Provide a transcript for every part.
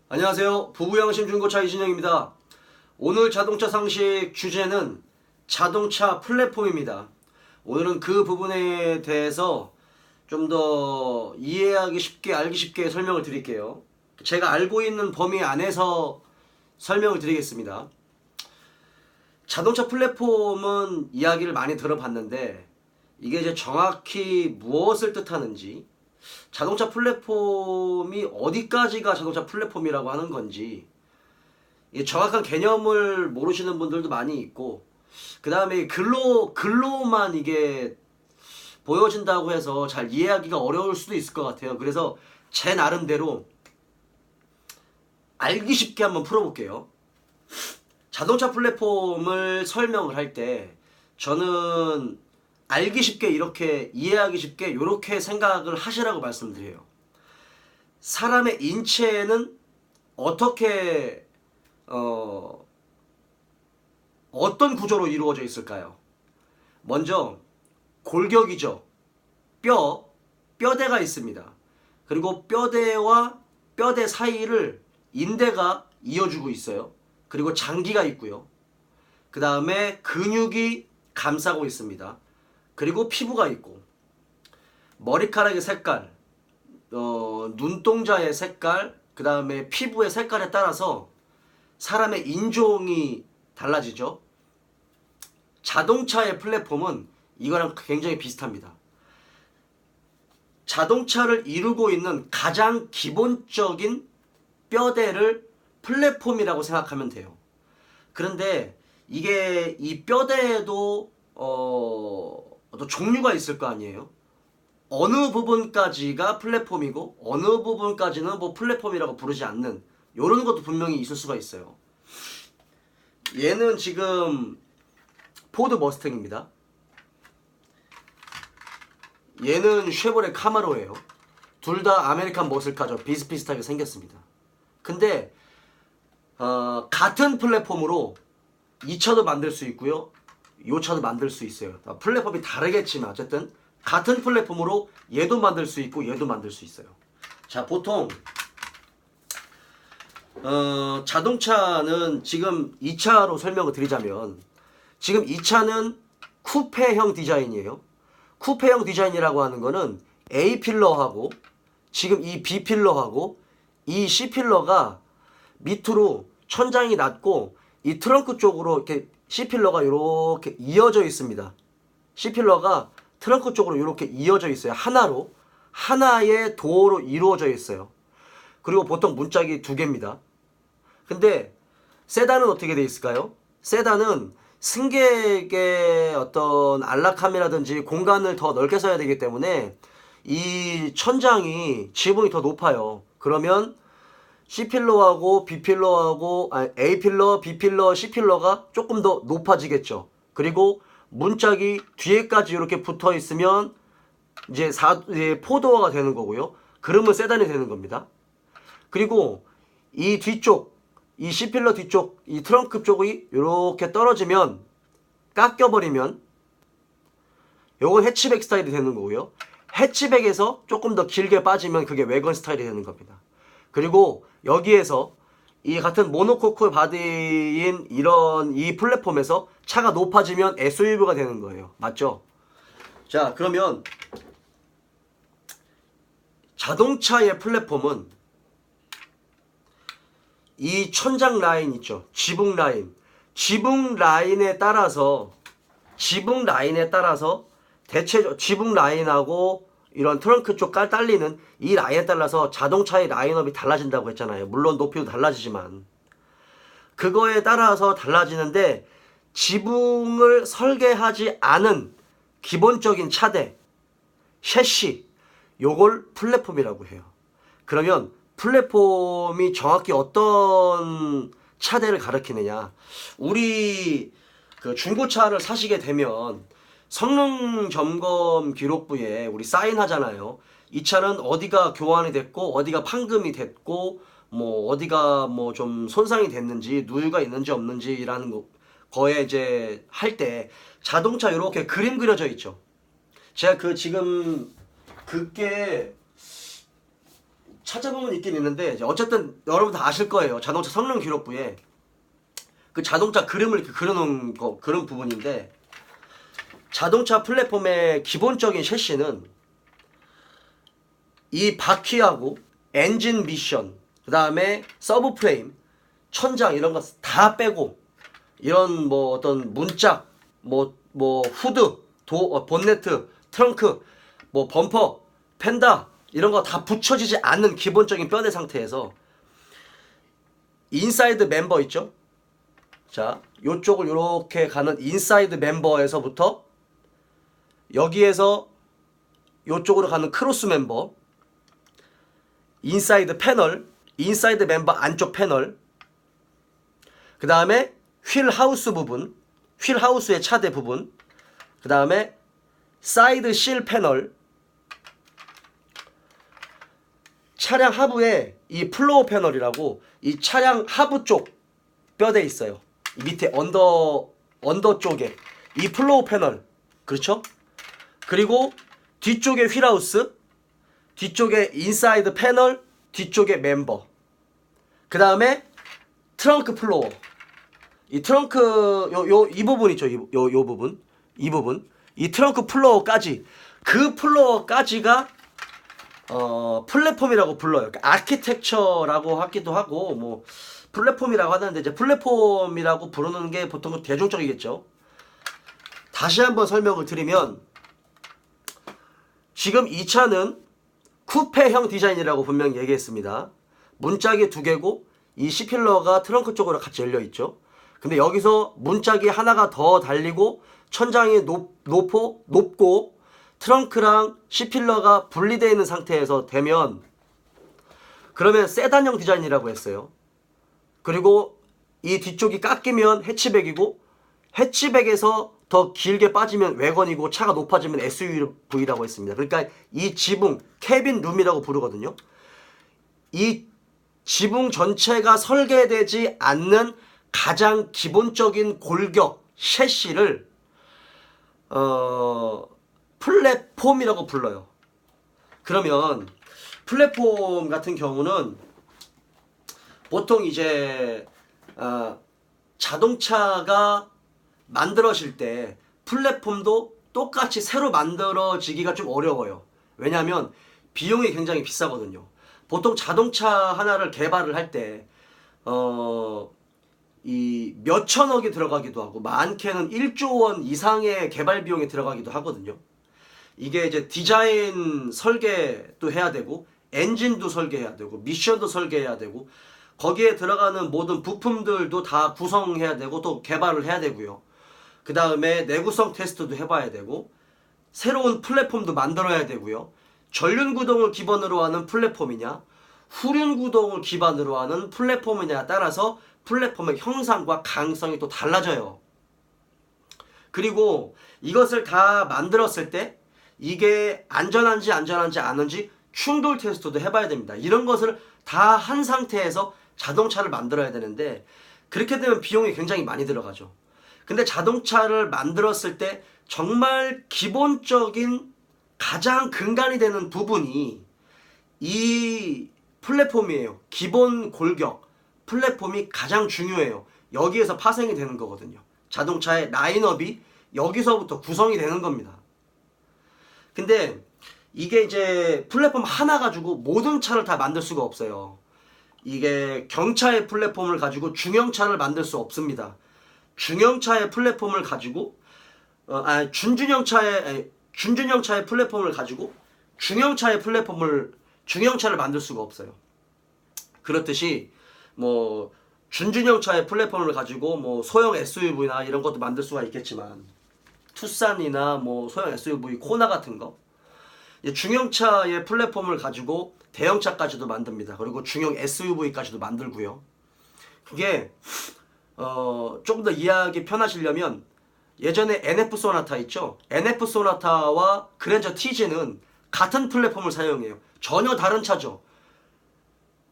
안녕하세요. 부부양심 중고차 이진영입니다. 오늘 자동차 상식 주제는 자동차 플랫폼입니다. 오늘은 그 부분에 대해서 좀 더 이해하기 쉽게 알기 쉽게 설명을 드릴게요. 제가 알고 있는 범위 안에서 설명을 드리겠습니다. 자동차 플랫폼은 이야기를 많이 들어봤는데 이게 이제 정확히 무엇을 뜻하는지, 자동차 플랫폼이 어디까지가 자동차 플랫폼이라고 하는 건지 이 정확한 개념을 모르시는 분들도 많이 있고, 그 다음에 글로만 이게 보여진다고 해서 잘 이해하기가 어려울 수도 있을 것 같아요. 그래서 제 나름대로 알기 쉽게 한번 풀어볼게요. 자동차 플랫폼을 설명을 할 때 저는 알기 쉽게, 이렇게 이해하기 쉽게 이렇게 생각을 하시라고 말씀드려요. 사람의 인체는 어떻게 어떤 구조로 이루어져 있을까요? 먼저 골격이죠. 뼈대가 있습니다. 그리고 뼈대와 뼈대 사이를 인대가 이어주고 있어요. 그리고 장기가 있고요. 그 다음에 근육이 감싸고 있습니다. 그리고 피부가 있고, 머리카락의 색깔, 눈동자의 색깔, 그 다음에 피부의 색깔에 따라서 사람의 인종이 달라지죠. 자동차의 플랫폼은 이거랑 굉장히 비슷합니다. 자동차를 이루고 있는 가장 기본적인 뼈대를 플랫폼이라고 생각하면 돼요. 그런데 이게 이 뼈대에도 또 종류가 있을 거 아니에요. 어느 부분까지가 플랫폼이고 어느 부분까지는 뭐 플랫폼이라고 부르지 않는, 이런 것도 분명히 있을 수가 있어요. 얘는 지금 포드 머스탱입니다. 얘는 쉐보레 카마로예요. 둘 다 아메리칸 머슬카죠. 비슷비슷하게 생겼습니다. 근데 같은 플랫폼으로 이 차도 만들 수 있고요, 이 차도 만들 수 있어요. 플랫폼이 다르겠지만 어쨌든 같은 플랫폼으로 얘도 만들 수 있고 얘도 만들 수 있어요. 자, 보통 자동차는 지금 이 차로 설명을 드리자면, 지금 이 차는 쿠페형 디자인이에요. 쿠페형 디자인이라고 하는 거는 A 필러하고 지금 이 B 필러하고 이 C 필러가 밑으로 천장이 낮고 이 트렁크 쪽으로 이렇게 C필러가 이렇게 이어져 있습니다. C필러가 트렁크 쪽으로 이렇게 이어져 있어요. 하나로, 하나의 도어로 이루어져 있어요. 그리고 보통 문짝이 두 개입니다. 근데 세단은 어떻게 돼 있을까요? 세단은 승객의 어떤 안락함이라든지 공간을 더 넓게 써야 되기 때문에 이 천장이, 지붕이 더 높아요. 그러면 C필러하고 B필러하고 A필러, B필러, C필러가 조금 더 높아지겠죠. 그리고 문짝이 뒤에까지 이렇게 붙어 있으면 이제 4도어가 되는 거고요. 그러면 세단이 되는 겁니다. 그리고 이 뒤쪽, 이 C필러 뒤쪽, 이 트렁크 쪽이 이렇게 떨어지면, 깎여버리면 요건 해치백 스타일이 되는 거고요. 해치백에서 조금 더 길게 빠지면 그게 외건 스타일이 되는 겁니다. 그리고 여기에서 이 같은 모노코크 바디인 이런 이 플랫폼에서 차가 높아지면 SUV가 되는 거예요. 맞죠? 자, 그러면 자동차의 플랫폼은 이 천장 라인 있죠. 지붕 라인. 지붕 라인에 따라서 지붕 라인하고 이런 트렁크 쪽 딸리는 이 라인에 따라서 자동차의 라인업이 달라진다고 했잖아요. 물론 높이도 달라지지만 그거에 따라서 달라지는데, 지붕을 설계하지 않은 기본적인 차대, 셰시, 요걸 플랫폼이라고 해요. 그러면 플랫폼이 정확히 어떤 차대를 가리키느냐, 우리 그 중고차를 사시게 되면 성능 점검 기록부에 우리 사인하잖아요. 이 차는 어디가 교환이 됐고 어디가 판금이 됐고 뭐 어디가 뭐 좀 손상이 됐는지, 누유가 있는지 없는지라는 거에 이제 할 때 자동차 이렇게 그림 그려져 있죠. 제가 지금 그게 찾아보면 있긴 있는데 이제 어쨌든 여러분 다 아실 거예요. 자동차 성능 기록부에 그 자동차 그림을 이렇게 그려놓은 거 그런 부분인데 자동차 플랫폼의 기본적인 셰시는 이 바퀴하고 엔진 미션 그 다음에 서브 프레임 천장 이런 거 다 빼고 이런 뭐 어떤 문짝 뭐 후드 본네트 트렁크 뭐 범퍼 펜다 이런 거 다 붙여지지 않는 기본적인 뼈대 상태에서 인사이드 멤버 있죠? 자, 요쪽을 요렇게 가는 인사이드 멤버에서부터 여기에서 요쪽으로 가는 크로스 멤버 인사이드 패널 인사이드 멤버 안쪽 패널 그 다음에 휠 하우스 부분 휠 하우스의 차대 부분 그 다음에 사이드 실 패널 차량 하부에 이 플로어 패널이라고 이 차량 하부 쪽 뼈대 있어요. 이 밑에 언더 쪽에 이 플로어 패널 그렇죠? 그리고 뒤쪽에 휠하우스 뒤쪽에 인사이드 패널 뒤쪽에 멤버 그 다음에 트렁크 플로어 이 트렁크 이 부분 있죠? 요 부분 이 부분 이 트렁크 플로어까지 그 플로어까지가 플랫폼이라고 불러요. 그러니까 아키텍처라고 하기도 하고 뭐 플랫폼이라고 하는데 이제 플랫폼이라고 부르는 게 보통 대중적이겠죠. 다시 한번 설명을 드리면 지금 이 차는 쿠페형 디자인이라고 분명히 얘기했습니다. 문짝이 2개고 이 C필러가 트렁크 쪽으로 같이 열려 있죠. 근데 여기서 문짝이 하나가 더 달리고 천장이 높고 트렁크랑 C필러가 분리되어 있는 상태에서 되면 그러면 세단형 디자인이라고 했어요. 그리고 이 뒤쪽이 깎이면 해치백이고 해치백에서 더 길게 빠지면 외건이고 차가 높아지면 SUV라고 했습니다. 그러니까 이 지붕 캐빈 룸이라고 부르거든요. 이 지붕 전체가 설계되지 않는 가장 기본적인 골격 셰시를 플랫폼이라고 불러요. 그러면 플랫폼 같은 경우는 보통 이제 자동차가 만들어질 때 플랫폼도 똑같이 새로 만들어지기가 좀 어려워요. 왜냐하면 비용이 굉장히 비싸거든요. 보통 자동차 하나를 개발을 할 때 이 몇천억이 들어가기도 하고 많게는 1조 원 이상의 개발 비용이 들어가기도 하거든요. 이게 이제 디자인 설계도 해야 되고 엔진도 설계해야 되고 미션도 설계해야 되고 거기에 들어가는 모든 부품들도 다 구성해야 되고 또 개발을 해야 되고요. 그 다음에 내구성 테스트도 해봐야 되고 새로운 플랫폼도 만들어야 되고요. 전륜 구동을 기반으로 하는 플랫폼이냐 후륜 구동을 기반으로 하는 플랫폼이냐에 따라서 플랫폼의 형상과 강성이 또 달라져요. 그리고 이것을 다 만들었을 때 이게 안전한지 않은지 충돌 테스트도 해봐야 됩니다. 이런 것을 다 한 상태에서 자동차를 만들어야 되는데 그렇게 되면 비용이 굉장히 많이 들어가죠. 근데 자동차를 만들었을 때 정말 기본적인 가장 근간이 되는 부분이 이 플랫폼이에요. 기본 골격 플랫폼이 가장 중요해요. 여기에서 파생이 되는 거거든요. 자동차의 라인업이 여기서부터 구성이 되는 겁니다. 근데 이게 이제 플랫폼 하나 가지고 모든 차를 다 만들 수가 없어요. 이게 경차의 플랫폼을 가지고 중형차를 만들 수 없습니다. 중형차의 플랫폼을 가지고 준준형차의 플랫폼을 가지고 중형차를 만들 수가 없어요. 그렇듯이 뭐 준준형차의 플랫폼을 가지고 뭐 소형 SUV나 이런 것도 만들 수가 있겠지만 투싼이나 뭐 소형 SUV 코나 같은 거 중형차의 플랫폼을 가지고 대형차까지도 만듭니다. 그리고 중형 SUV까지도 만들고요. 그게 조금 더 이해하기 편하시려면 예전에 NF 소나타 있죠? NF 소나타와 그랜저 TG는 같은 플랫폼을 사용해요. 전혀 다른 차죠.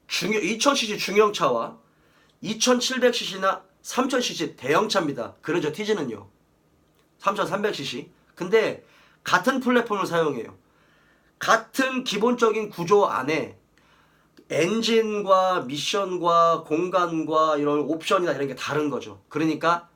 2000cc 중형차와 2700cc나 3000cc 대형차입니다. 그랜저 TG는요. 3300cc. 근데 같은 플랫폼을 사용해요. 같은 기본적인 구조 안에 엔진과 미션과 공간과 이런 옵션이나 이런 게 다른 거죠. 그러니까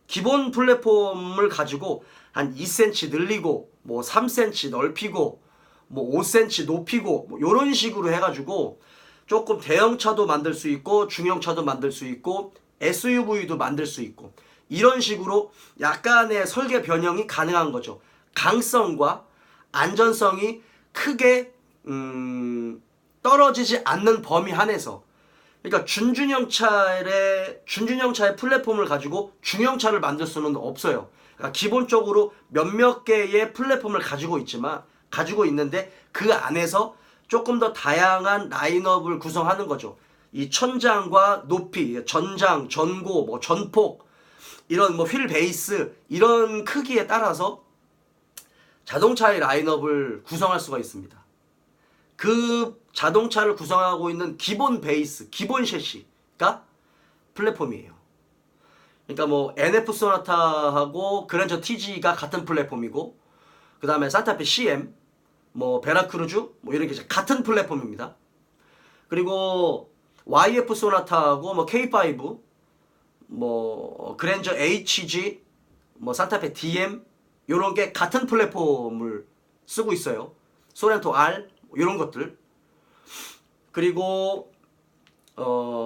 기본 플랫폼을 가지고 한 2cm 늘리고 뭐 3cm 넓히고 뭐 5cm 높이고 뭐 이런 식으로 해가지고 조금 대형차도 만들 수 있고 중형차도 만들 수 있고 SUV도 만들 수 있고 이런 식으로 약간의 설계 변형이 가능한 거죠. 강성과 안전성이 크게 떨어지지 않는 범위 안에서. 그러니까 준중형차의 플랫폼을 가지고 중형차를 만들 수는 없어요. 그러니까 기본적으로 몇몇 개의 플랫폼을 가지고 있는데 그 안에서 조금 더 다양한 라인업을 구성하는 거죠. 이 천장과 높이, 전장, 전고, 뭐 전폭, 이런 뭐 휠 베이스 이런 크기에 따라서 자동차의 라인업을 구성할 수가 있습니다. 그 자동차를 구성하고 있는 기본 베이스, 기본 셰시가 플랫폼이에요. 그러니까 뭐 NF 소나타하고 그랜저 TG가 같은 플랫폼이고, 그 다음에 산타페 CM, 뭐 베라크루즈 뭐 이런 게 같은 플랫폼입니다. 그리고 YF 소나타하고 뭐 K5, 뭐 그랜저 HG, 뭐 산타페 DM 이런 게 같은 플랫폼을 쓰고 있어요. 소렌토 R 이런 것들. 그리고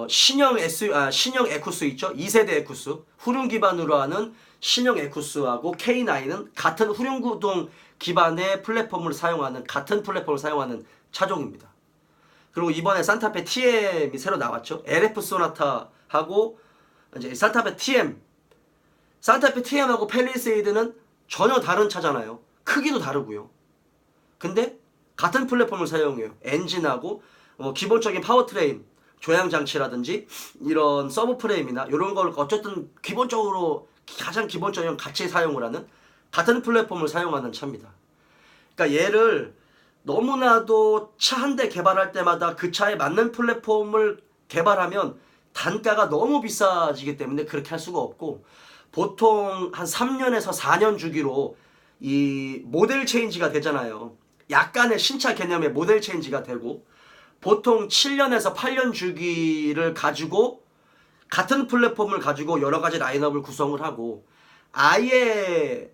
신형 에쿠스 있죠? 2세대 에쿠스 후륜 기반으로 하는 신형 에쿠스하고 K9은 같은 후륜구동 기반의 같은 플랫폼을 사용하는 차종입니다. 그리고 이번에 산타페 TM이 새로 나왔죠. LF 소나타하고 이제 산타페 TM하고 팰리세이드는 전혀 다른 차잖아요. 크기도 다르고요. 근데 같은 플랫폼을 사용해요. 엔진하고 기본적인 파워트레인, 조향장치라든지 이런 서브프레임이나 이런 걸 어쨌든 가장 기본적인 같이 사용을 하는 같은 플랫폼을 사용하는 차입니다. 그러니까 얘를 너무나도 차 한 대 개발할 때마다 그 차에 맞는 플랫폼을 개발하면 단가가 너무 비싸지기 때문에 그렇게 할 수가 없고, 보통 한 3년에서 4년 주기로 이 모델 체인지가 되잖아요. 약간의 신차 개념의 모델 체인지가 되고, 보통 7년에서 8년 주기를 가지고 같은 플랫폼을 가지고 여러 가지 라인업을 구성을 하고, 아예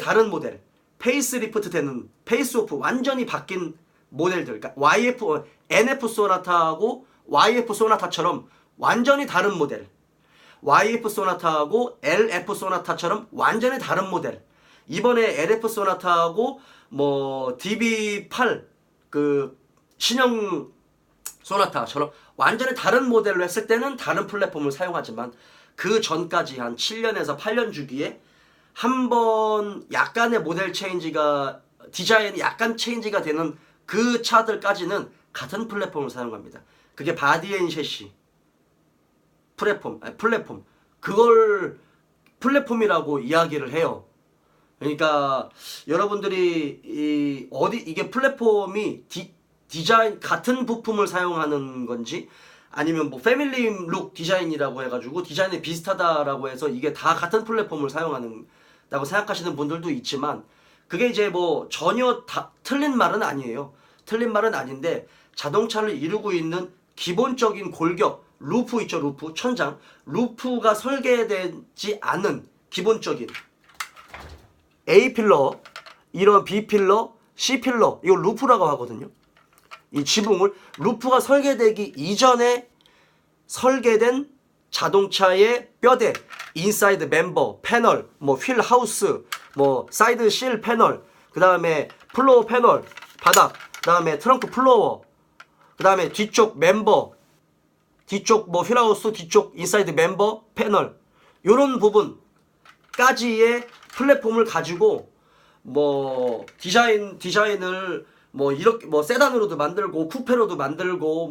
다른 모델, 페이스리프트 되는, 페이스오프 완전히 바뀐 모델들, 그러니까 NF 소나타하고 YF 소나타처럼 완전히 다른 모델, YF 소나타하고 LF 소나타처럼 완전히 다른 모델, 이번에 LF 소나타하고 뭐 DB8 그 신형 소나타처럼 완전히 다른 모델로 했을 때는 다른 플랫폼을 사용하지만, 그 전까지 한 7년에서 8년 주기에 한 번 약간의 모델 체인지가, 디자인이 약간 체인지가 되는 그 차들까지는 같은 플랫폼을 사용합니다. 그게 바디앤셰시 플랫폼, 그걸 플랫폼이라고 이야기를 해요. 그러니까 여러분들이 이게 플랫폼이 디자인 같은 부품을 사용하는 건지, 아니면 뭐 패밀리 룩 디자인이라고 해가지고 디자인이 비슷하다라고 해서 이게 다 같은 플랫폼을 사용하는다고 생각하시는 분들도 있지만, 그게 이제 뭐 전혀 다 틀린 말은 아니에요. 틀린 말은 아닌데, 자동차를 이루고 있는 기본적인 골격, 루프 있죠, 루프, 천장, 루프가 설계되지 않은 기본적인 A필러, 이런 B필러, C필러, 이걸 루프라고 하거든요. 이 지붕을 루프가 설계되기 이전에 설계된 자동차의 뼈대, 인사이드 멤버, 패널, 뭐 휠 하우스, 뭐 사이드 실 패널, 그 다음에 플로어 패널, 바닥, 그 다음에 트렁크 플로어, 그 다음에 뒤쪽 멤버, 뒤쪽 뭐 휠 하우스, 뒤쪽 인사이드 멤버, 패널, 요런 부분까지의 플랫폼을 가지고 뭐 디자인을 뭐 이렇게 뭐 세단으로도 만들고 쿠페로도 만들고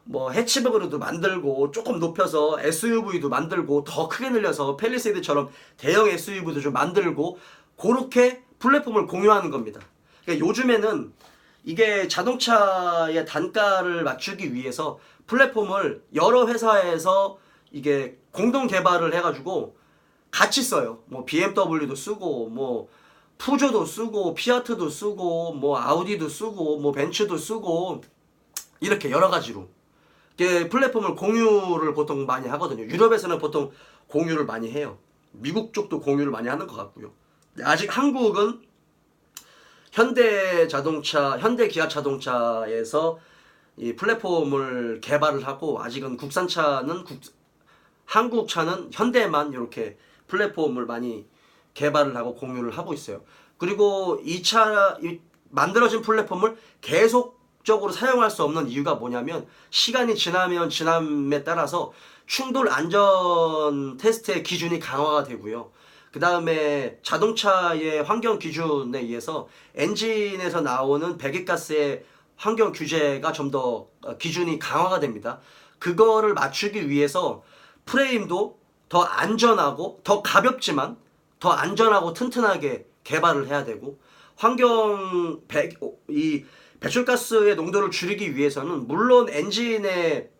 뭐 해치백으로도 만들고, 조금 높여서 SUV도 만들고, 더 크게 늘려서 팰리세이드처럼 대형 SUV도 좀 만들고, 그렇게 플랫폼을 공유하는 겁니다. 그러니까 요즘에는 이게 자동차의 단가를 맞추기 위해서 플랫폼을 여러 회사에서 이게 공동 개발을 해가지고 같이 써요. 뭐 BMW도 쓰고, 뭐 푸조도 쓰고, 피아트도 쓰고, 뭐 아우디도 쓰고, 뭐 벤츠도 쓰고, 이렇게 여러 가지로. 이게 플랫폼을 공유를 보통 많이 하거든요. 유럽에서는 보통 공유를 많이 해요. 미국 쪽도 공유를 많이 하는 것 같고요. 아직 한국은 현대기아자동차에서 이 플랫폼을 개발을 하고, 아직은 한국 차는 현대만 이렇게 플랫폼을 많이 개발을 하고 공유를 하고 있어요. 그리고 만들어진 플랫폼을 계속적으로 사용할 수 없는 이유가 뭐냐면, 시간이 지남에 따라서 충돌 안전 테스트의 기준이 강화가 되고요. 그 다음에 자동차의 환경 기준에 의해서 엔진에서 나오는 배기가스의 환경 규제가 좀 더 기준이 강화가 됩니다. 그거를 맞추기 위해서 프레임도 더 안전하고, 더 가볍지만 더 안전하고 튼튼하게 개발을 해야 되고, 이 배출가스의 농도를 줄이기 위해서는 물론 엔진의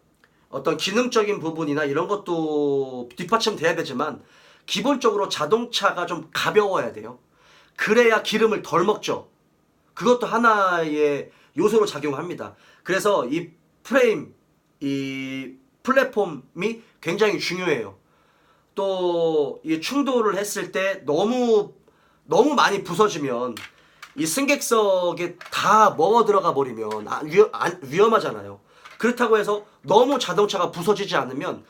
어떤 기능적인 부분이나 이런 것도 뒷받침돼야 되지만, 기본적으로 자동차가 좀 가벼워야 돼요. 그래야 기름을 덜 먹죠. 그것도 하나의 요소로 작용합니다. 그래서 이 플랫폼이 굉장히 중요해요. 또 이 충돌을 했을 때 너무 많이 부서지면 이 승객석에 다 먹어 들어가 버리면 위험하잖아요. 그렇다고 해서 너무 자동차가 부서지지 않으면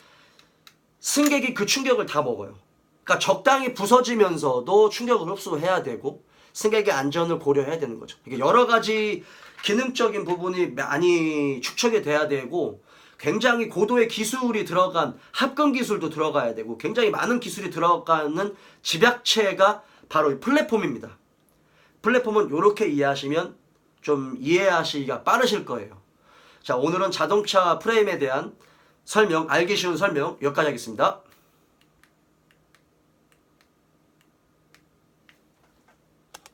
승객이 그 충격을 다 먹어요. 그러니까 적당히 부서지면서도 충격을 흡수해야 되고, 승객의 안전을 고려해야 되는 거죠. 이게 여러 가지 기능적인 부분이 많이 축적이 돼야 되고, 굉장히 고도의 기술이 들어간 합금 기술도 들어가야 되고, 굉장히 많은 기술이 들어가는 집약체가 바로 이 플랫폼입니다. 플랫폼은 이렇게 이해하시면 좀 이해하시기가 빠르실 거예요. 자, 오늘은 자동차 프레임에 대한 알기 쉬운 설명 여기까지 하겠습니다.